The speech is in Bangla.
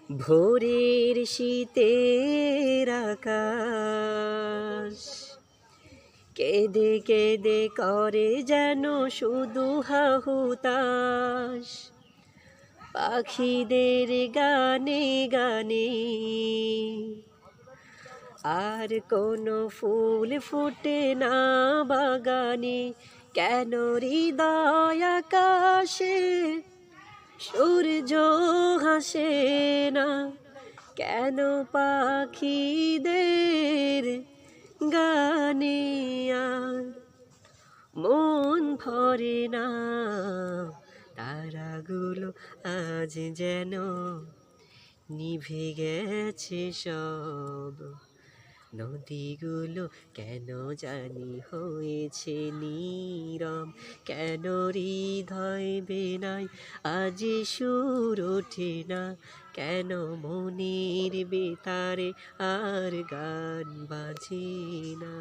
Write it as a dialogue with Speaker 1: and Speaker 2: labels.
Speaker 1: ভোরের শীতের আকাশ কেঁদে কেঁদে করে যেন শুধু হাহুতাশ, পাখিদের গানে গানে আর কোনো ফুল ফুটে না বাগানে। কেন হৃদয় আকাশে সূর্য হাসে না, কেন পাখিদের গানে আর মন ভরে না। তারাগুলো আজ যেন নিভে গেছে সব, নদীগুলো কেন জানি হয়েছে নীরব। কেন হৃদয় বেনায় আজ সুর ওঠে না, কেন মনের বেতারে আর গান বাজে না।